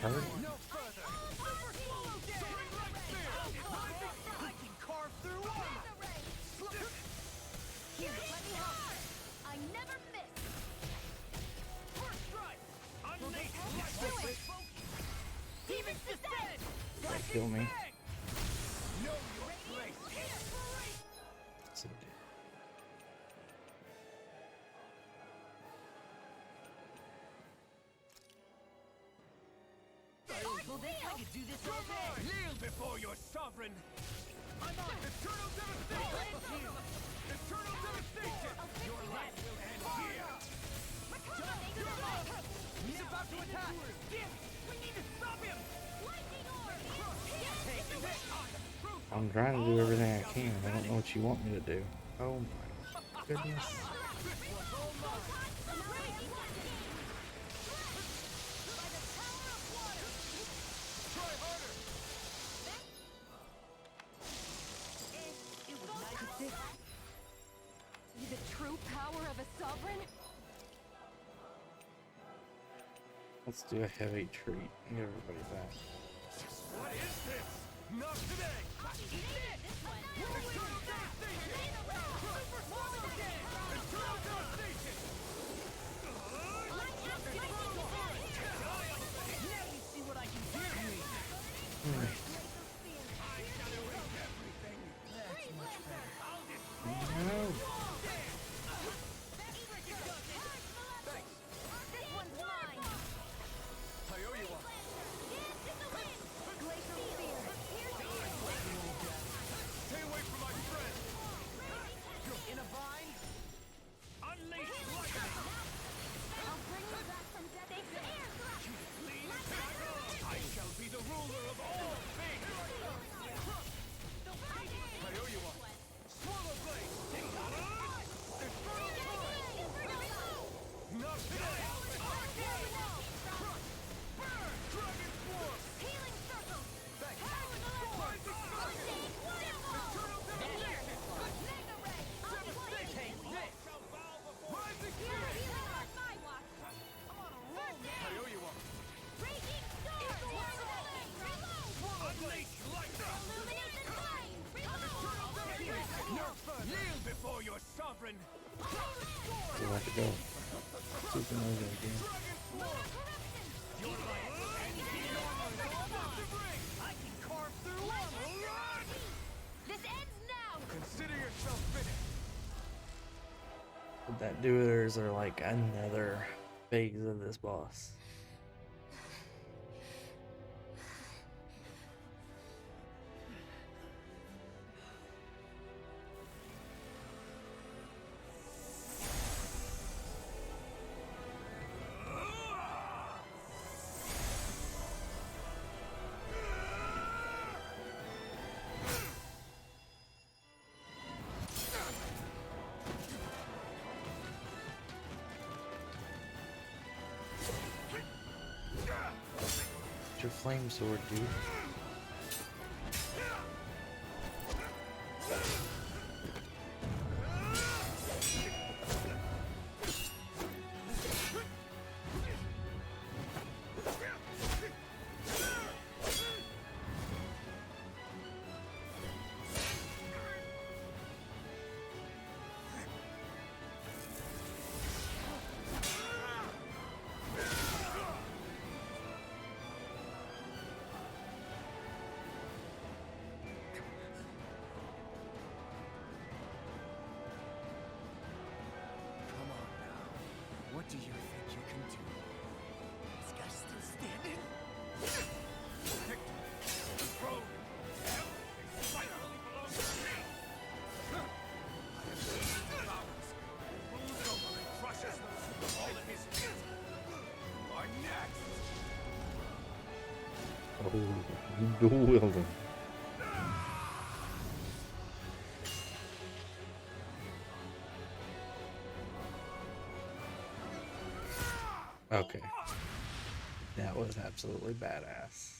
Hurt. No further. I can carve through armor. Here, let me help. I never miss. First strike. Unleash Do it. Demon's descent. Kill me. Know your place. That's it. I could do this all day. Kneel before your sovereign. I'm on eternal devastation. Eternal devastation. Your life will end here. He's about to attack. We need to stop him. I'm trying to do everything I can. I don't know what you want me to do. Oh my goodness. Try harder. The true power of a sovereign? Let's do a heavy treat. Get everybody back. What is this? Not today. Eat this. Eternal devastation. Eternal devastation. Now you see what I can do. I shall erase everything. That's much better. I'll destroy No. Thanks. This one's mine. I owe you one. Glacial spear. Stay away from my friend. In a vine. Unleash lightning. I'll bring you back from death. Thanks to air thrust. I shall be the ruler of all things. I owe you one. Swallow blade. Infernal torrent. Not today. Burn. Dragon swarm. Healing circle. Thanks. Rising Rising Eternal devastation. Mega ray. Devastation. Rising Here, spirit. healing on my watch. I owe you one. Raging storm. Unleash lightning. Illuminate the flame. Eternal devastation. No further. Kneel before your sovereign. We have to go. Supernova again. Dragon swarm. Your life will end here. I can carve through armor. This ends now. Consider yourself finished. What that do is are like another phase of this boss. What's your flame sword, dude? Come on now. What do you think you can do? This guy's still standing? Victor, the throne, everything finally belongs to me. I have seized the powers, rules over and crushes those who fall at his feet. You are next. Oh, you dual wielding. Okay. That was absolutely badass.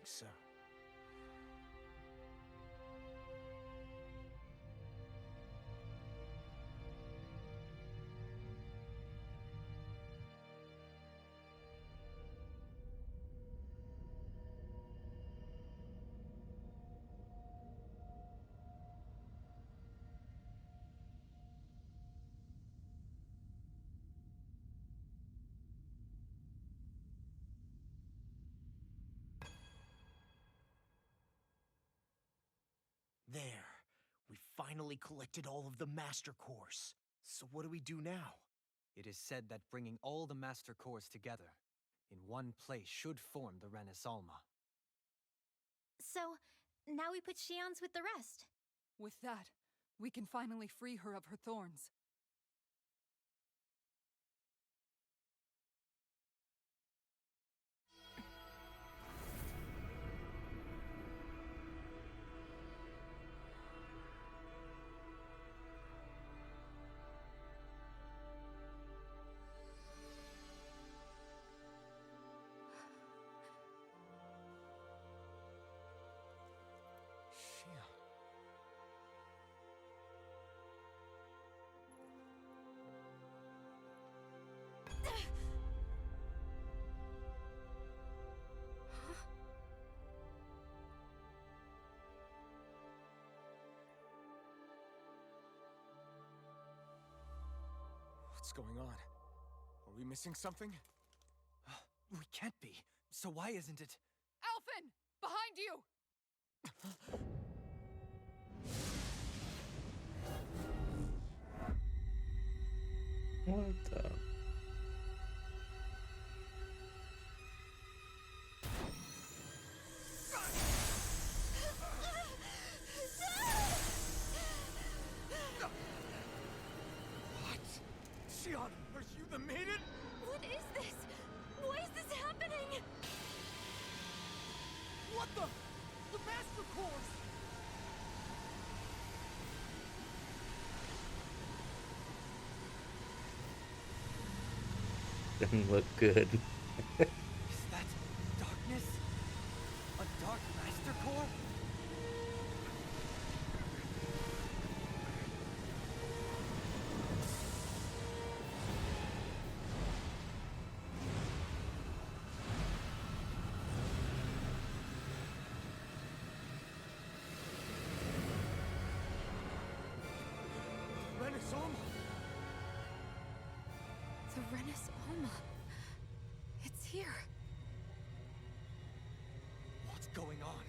so. There. We finally collected all of the Master Cores. So what do we do now? It is said that bringing all the Master Cores together in one place should form the Renaissance. So, now we put Shion's with the rest. With that, we can finally free her of her thorns. Shion. What's going on? Are we missing something? We can't be. So why isn't it? Alphen! Behind you! What the? What? Shion, are you the maiden? What is this? Why is this happening? What the? The Master Cores! Doesn't look good. Is that darkness? A dark Master Core? Renaissance! The Renaissance. It's here. What's going on?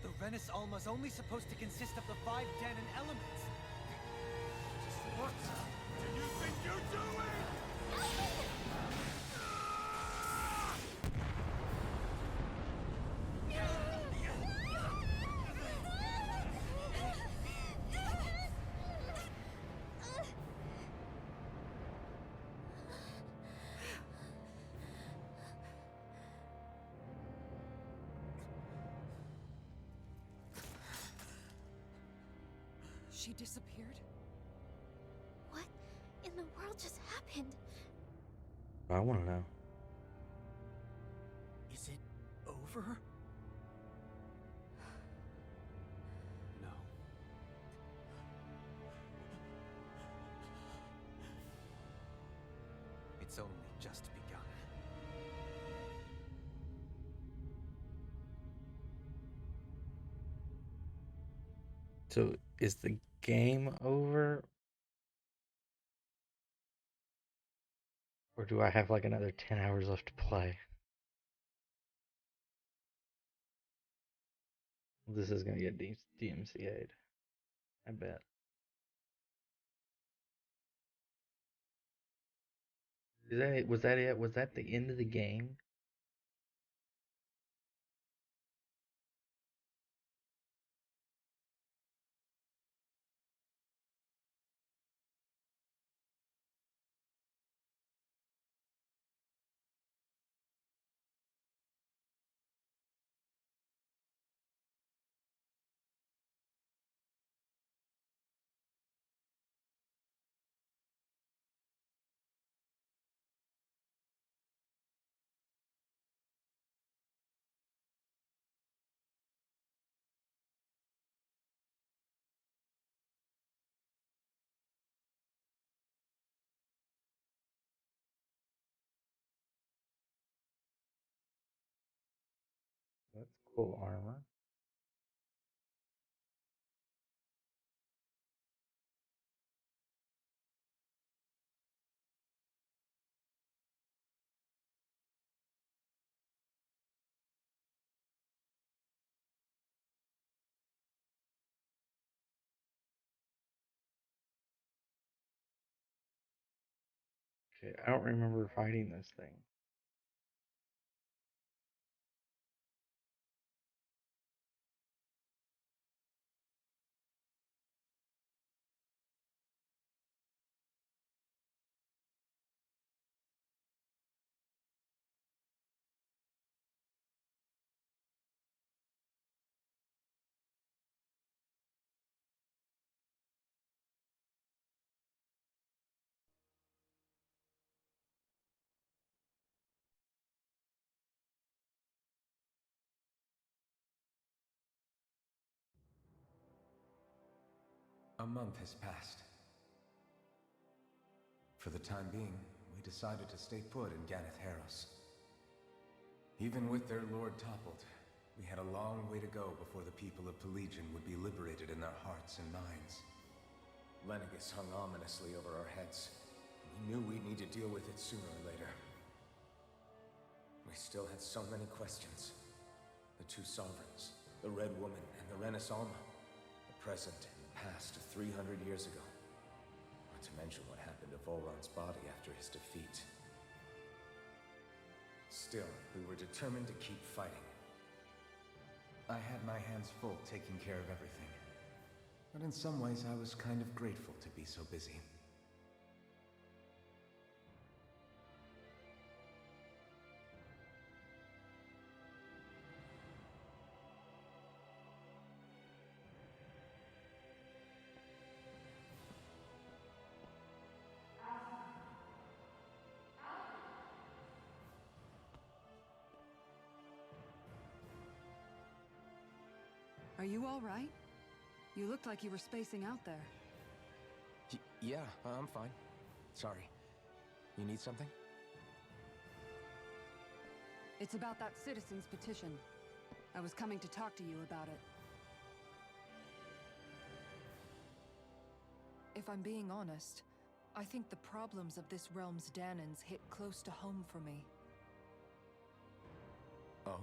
The Renaissance only supposed to consist of the 5 Danon elements. What do you think you're doing? She disappeared? What in the world just happened? I want to know. Is it over? No. It's only just begun. So, is the game over? Or do I have like another 10 hours left to play? This is gonna get DMCA'd. I bet. Is that it? Was that it? Was that the end of the game? Cool armor. Okay, I don't remember fighting this thing. A month has passed. For the time being, we decided to stay put in Ganeth Harros. Even with their lord toppled, we had a long way to go before the people of Pelegion would be liberated in their hearts and minds. Lenegus hung ominously over our heads. We knew we'd need to deal with it sooner or later. We still had so many questions. The two sovereigns, the Red Woman and the Renaissance, the present and the past of 300 years ago. Not to mention what happened to Volron's body after his defeat. Still, we were determined to keep fighting. I had my hands full taking care of everything. But in some ways, I was kind of grateful to be so busy. Are you all right? You looked like you were spacing out there. Yeah, I'm fine. Sorry. You need something? It's about that citizen's petition. I was coming to talk to you about it. If I'm being honest, I think the problems of this realm's Danans hit close to home for me. Oh?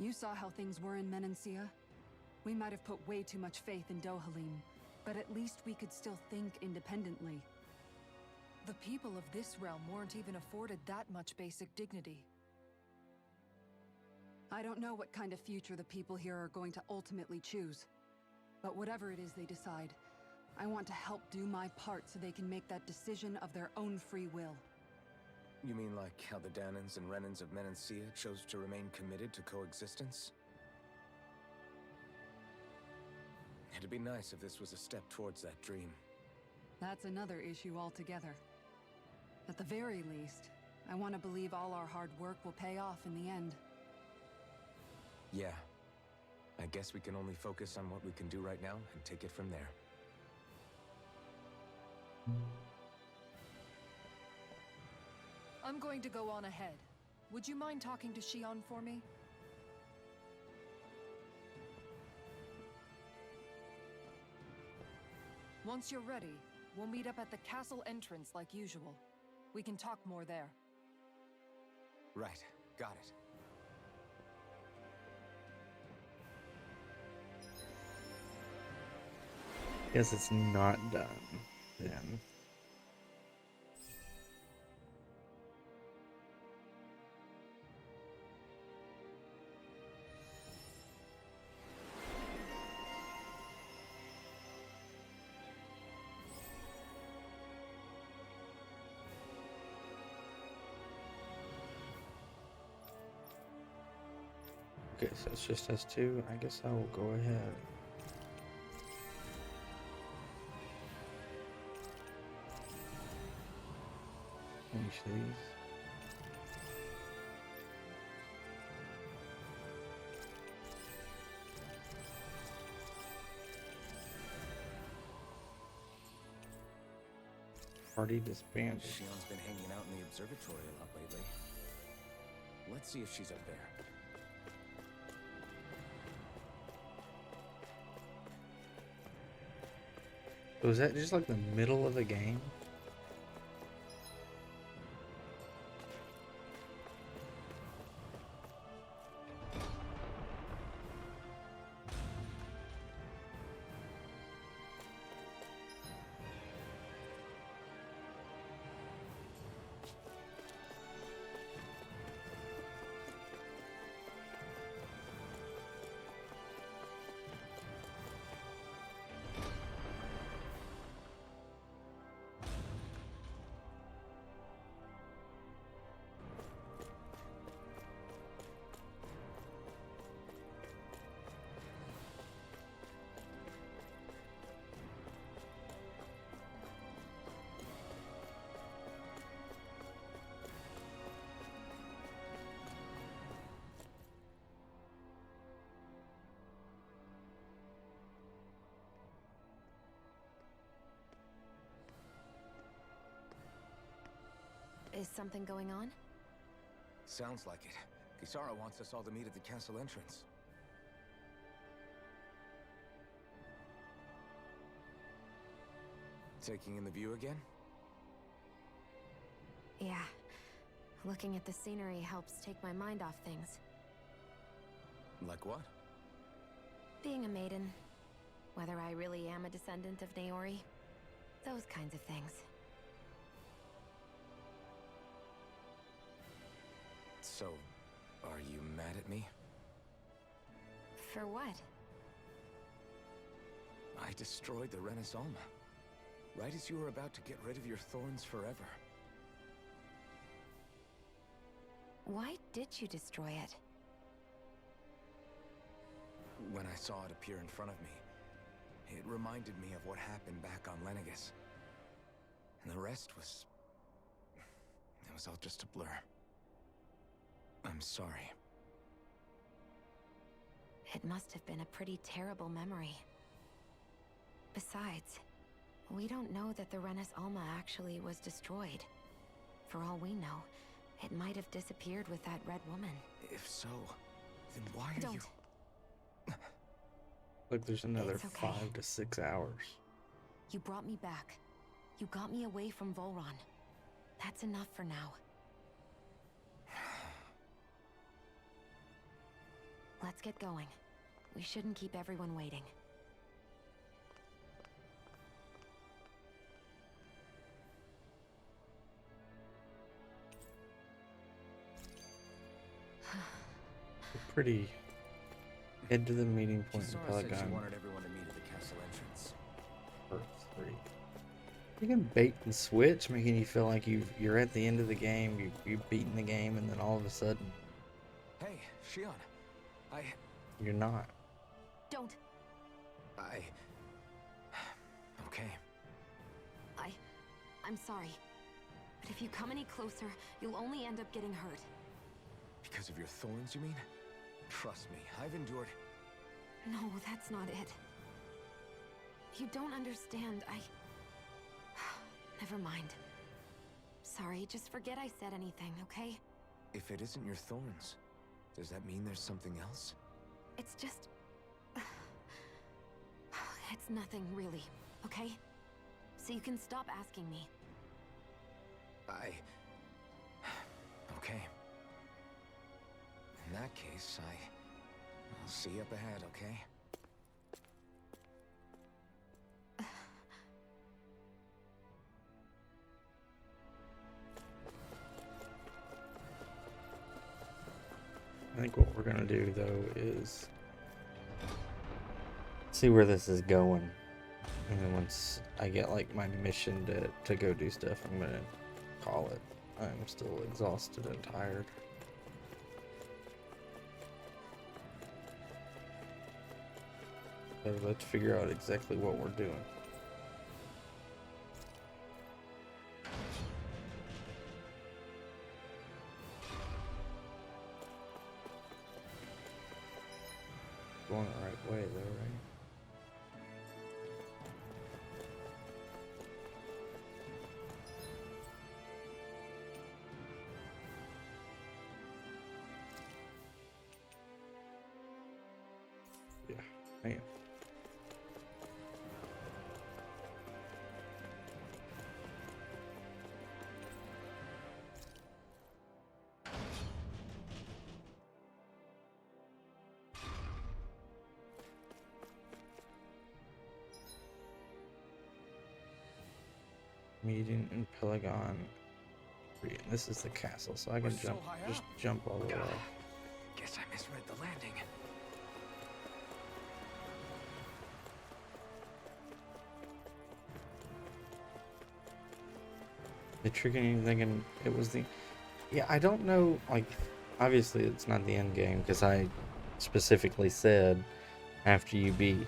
You saw how things were in Menancia. We might have put way too much faith in Dohalim, but at least we could still think independently. The people of this realm weren't even afforded that much basic dignity. I don't know what kind of future the people here are going to ultimately choose. But whatever it is they decide, I want to help do my part so they can make that decision of their own free will. You mean like how the Danans and Renans of Menancia chose to remain committed to coexistence? It'd be nice if this was a step towards that dream. That's another issue altogether. At the very least, I want to believe all our hard work will pay off in the end. Yeah. I guess we can only focus on what we can do right now and take it from there. I'm going to go on ahead. Would you mind talking to Shion for me? Once you're ready, we'll meet up at the castle entrance like usual. We can talk more there. Right. Got it. Guess it's not done then. Okay, so it's just us two. I guess I will go ahead. Finish these. Party disbanded. Shion's been hanging out in the observatory a lot lately. Let's see if she's up there. Was that just like the middle of the game? Is something going on? Sounds like it. Kisara wants us all to meet at the castle entrance. Taking in the view again? Yeah. Looking at the scenery helps take my mind off things. Like what? Being a maiden. Whether I really am a descendant of Naori. Those kinds of things. So, are you mad at me? For what? I destroyed the Renaissance, right as you were about to get rid of your thorns forever. Why did you destroy it? When I saw it appear in front of me, it reminded me of what happened back on Lenegus. And the rest was... it was all just a blur. I'm sorry. It must have been a pretty terrible memory. Besides, we don't know that the Renis Alma actually was destroyed. For all we know, it might have disappeared with that red woman. If so, then why are Don't. you... Look, there's another It's okay. 5 to 6 hours. You brought me back. You got me away from Volron. That's enough for now. Let's get going. We shouldn't keep everyone waiting. We're pretty head to the meeting point in Kisara said she Pelagon wanted everyone to meet at the castle entrance. for 3. You can bait and switch, making you feel like you're at the end of the game, you've beaten the game, and then all of a sudden Hey, Shion. you're not. Don't. Okay. I'm sorry. But if you come any closer, you'll only end up getting hurt. Because of your thorns, you mean? Trust me, I've endured... No, that's not it. You don't understand. Never mind. Sorry, just forget I said anything, okay? If it isn't your thorns, does that mean there's something else? It's just... It's nothing, really, okay? So you can stop asking me. Okay. In that case, I'll see you up ahead, okay? I think what we're gonna do though is see where this is going, and then once I get like my mission to go do stuff, I'm gonna call it. I'm still exhausted and tired. So let's figure out exactly what we're doing. Going the right way though, right? Yeah, I am. Meeting in Pelagon. This is the castle, so I can so jump, high just up. jump all the way. Guess I misread the landing. They tricking you thinking it was the. Yeah, I don't know. Like, obviously, it's not the end game because I specifically said after you beat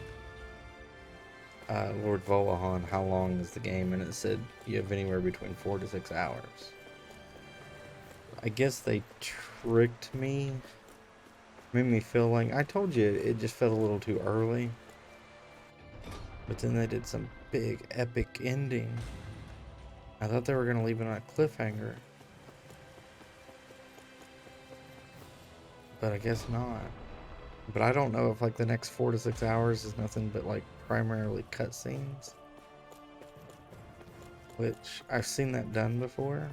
Lord Volahan, how long is the game, and it said you have anywhere between 4 to 6 hours. I guess they tricked me, made me feel like I told you it just felt a little too early. But then they did some big epic ending. I thought they were gonna leave it on a cliffhanger, but I guess not. But I don't know if like the next 4 to 6 hours is nothing but like primarily cutscenes, which I've seen that done before.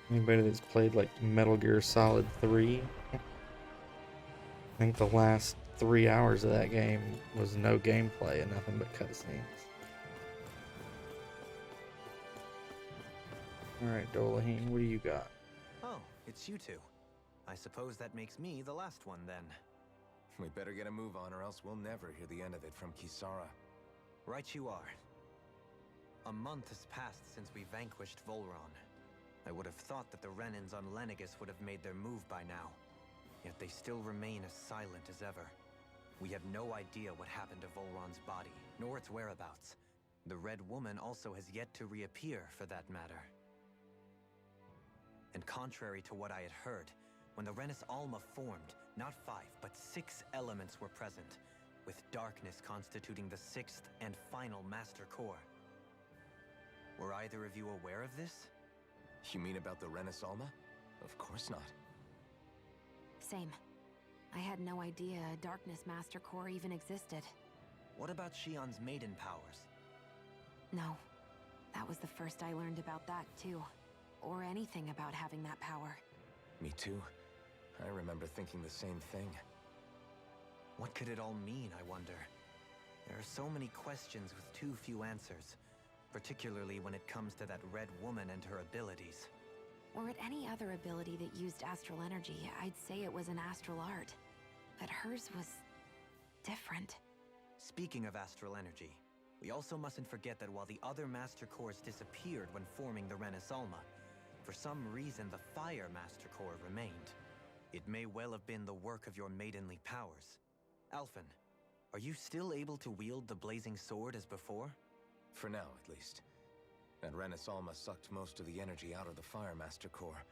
Anybody that's played like Metal Gear Solid 3, I think the last 3 hours of that game was no gameplay and nothing but cutscenes. Alright, Dolaheen, what do you got? Oh, it's you two. I suppose that makes me the last one then. We better get a move on or else we'll never hear the end of it from Kisara. Right you are. A month has passed since we vanquished Volron. I would have thought that the Renans on Lenegis would have made their move by now. Yet they still remain as silent as ever. We have no idea what happened to Volron's body, nor its whereabouts. The Red Woman also has yet to reappear, for that matter. And contrary to what I had heard, when the Renis Alma formed, not 5, but 6 elements were present, with darkness constituting the 6th and final Master Core. Were either of you aware of this? You mean about the Renis Alma? Of course not. Same. I had no idea a Darkness Master Core even existed. What about Shion's maiden powers? No. That was the first I learned about that, too. Or anything about having that power. Me too. I remember thinking the same thing. What could it all mean, I wonder? There are so many questions with too few answers, particularly when it comes to that Red Woman and her abilities. Were it any other ability that used astral energy, I'd say it was an astral art. But hers was different. Speaking of astral energy, we also mustn't forget that while the other Master Cores disappeared when forming the Renis Alma, for some reason the Fire Master Core remained. It may well have been the work of your maidenly powers. Alphen, are you still able to wield the blazing sword as before? For now, at least. That Renis Alma sucked most of the energy out of the Fire Master Core,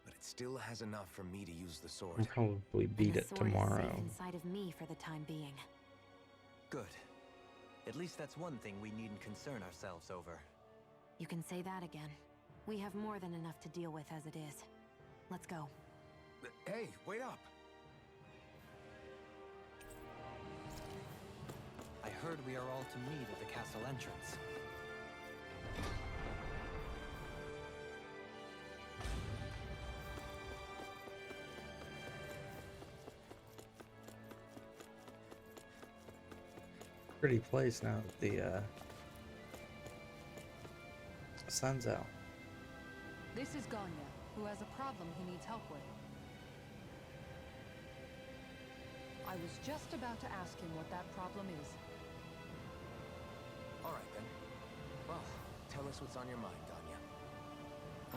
but it still has enough for me to use the sword. I'll probably beat And the it sword is tomorrow. safe inside of me for the time being. Good. At least that's one thing we needn't concern ourselves over. You can say that again. We have more than enough to deal with as it is. Let's go. Hey, wait up! I heard we are all to meet at the castle entrance. Pretty place now that the sun's out. This is Ganya, who has a problem he needs help with. I was just about to ask him what that problem is. Alright then. Well, tell us what's on your mind, Ganya.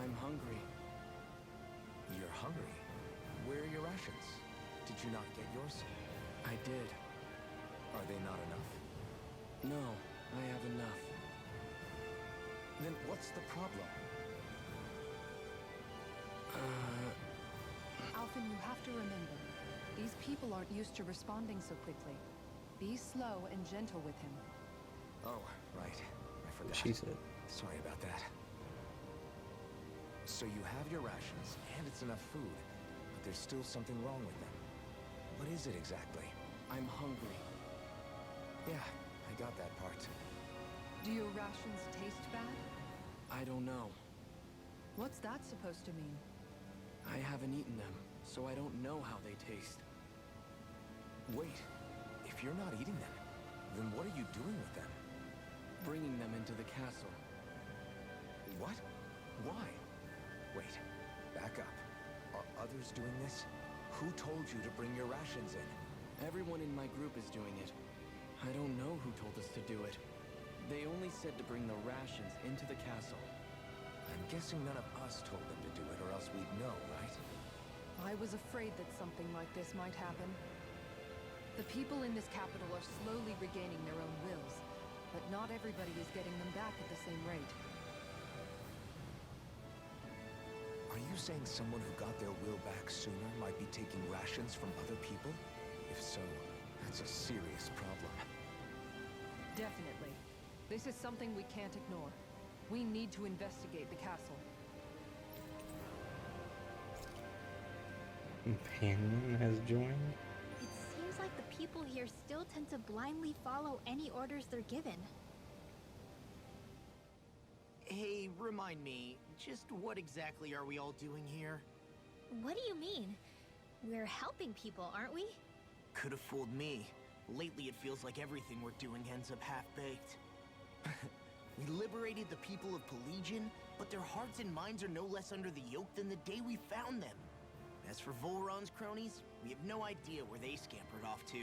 I'm hungry. You're hungry? Where are your rations? Did you not get yours? I did. Are they not enough? No, I have enough. Then what's the problem? Alphen, you have to remember, these people aren't used to responding so quickly. Be slow and gentle with him. Oh, right. I forgot. She said. Sorry about that. So you have your rations, and it's enough food, but there's still something wrong with them. What is it exactly? I'm hungry. Yeah, I got that part. Do your rations taste bad? I don't know. What's that supposed to mean? I haven't eaten them, so I don't know how they taste. Wait, if you're not eating them, then what are you doing with them? Bringing them into the castle. What? Why? Wait, back up. Are others doing this? Who told you to bring your rations in? Everyone in my group is doing it. I don't know who told us to do it. They only said to bring the rations into the castle. I'm guessing none of us told them to do it, or else we'd know, right? I was afraid that something like this might happen. The people in this capital are slowly regaining their own wills, but not everybody is getting them back at the same rate. Are you saying someone who got their will back sooner might be taking rations from other people? If so, that's a serious problem. Definitely. This is something we can't ignore. We need to investigate the castle. Companion has joined. It seems like the people here still tend to blindly follow any orders they're given. Hey, remind me, just what exactly are we all doing here? What do you mean? We're helping people, aren't we? Could have fooled me. Lately it feels like everything we're doing ends up half-baked. We liberated the people of Pelegion, but their hearts and minds are no less under the yoke than the day we found them. As for Volron's cronies, we have no idea where they scampered off to.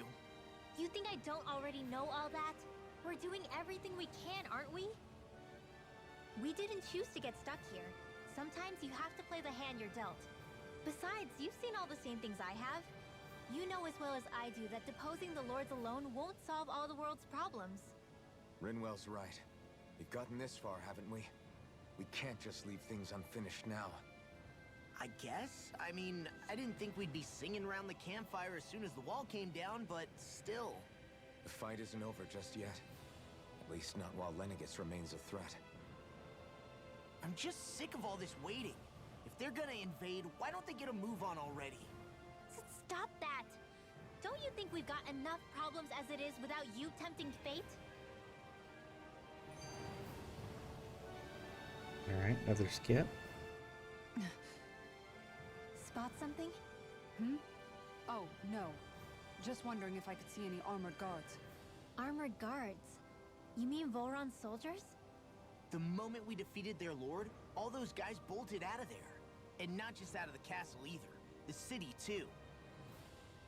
You think I don't already know all that? We're doing everything we can, aren't we? We didn't choose to get stuck here. Sometimes you have to play the hand you're dealt. Besides, you've seen all the same things I have. You know as well as I do that deposing the lords alone won't solve all the world's problems. Rinwell's right. We've gotten this far, haven't we? We can't just leave things unfinished now. I guess? I mean, I didn't think we'd be singing around the campfire as soon as the wall came down, but still. The fight isn't over just yet. At least not while Lenegis remains a threat. I'm just sick of all this waiting. If they're gonna invade, why don't they get a move on already? Stop that! Don't you think we've got enough problems as it is without you tempting fate? Alright, another skip. Spot something? Oh, no. Just wondering if I could see any armored guards. Armored guards? You mean Volron's soldiers? The moment we defeated their lord, all those guys bolted out of there. And not just out of the castle either. The city, too.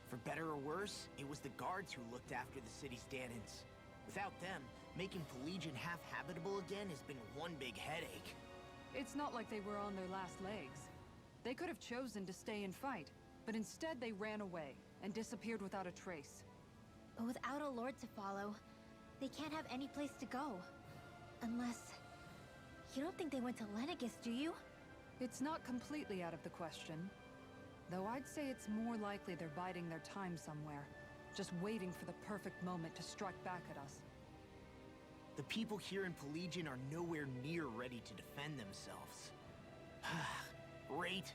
For better or worse, it was the guards who looked after the city's Danans. Without them, making Pelegion half-habitable again has been one big headache. It's not like they were on their last legs. They could have chosen to stay and fight, but instead they ran away and disappeared without a trace. But without a lord to follow, they can't have any place to go. Unless... You don't think they went to Lenegis, do you? It's not completely out of the question. Though I'd say it's more likely they're biding their time somewhere, just waiting for the perfect moment to strike back at us. The people here in Pelegion are nowhere near ready to defend themselves. Great.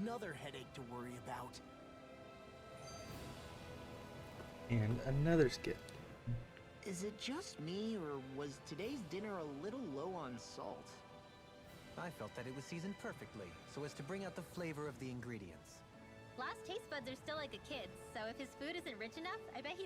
Another headache to worry about. And another skip. Is it just me, or was today's dinner a little low on salt? I felt that it was seasoned perfectly, so as to bring out the flavor of the ingredients. Last taste buds are still like a kid's, so if his food isn't rich enough, I bet he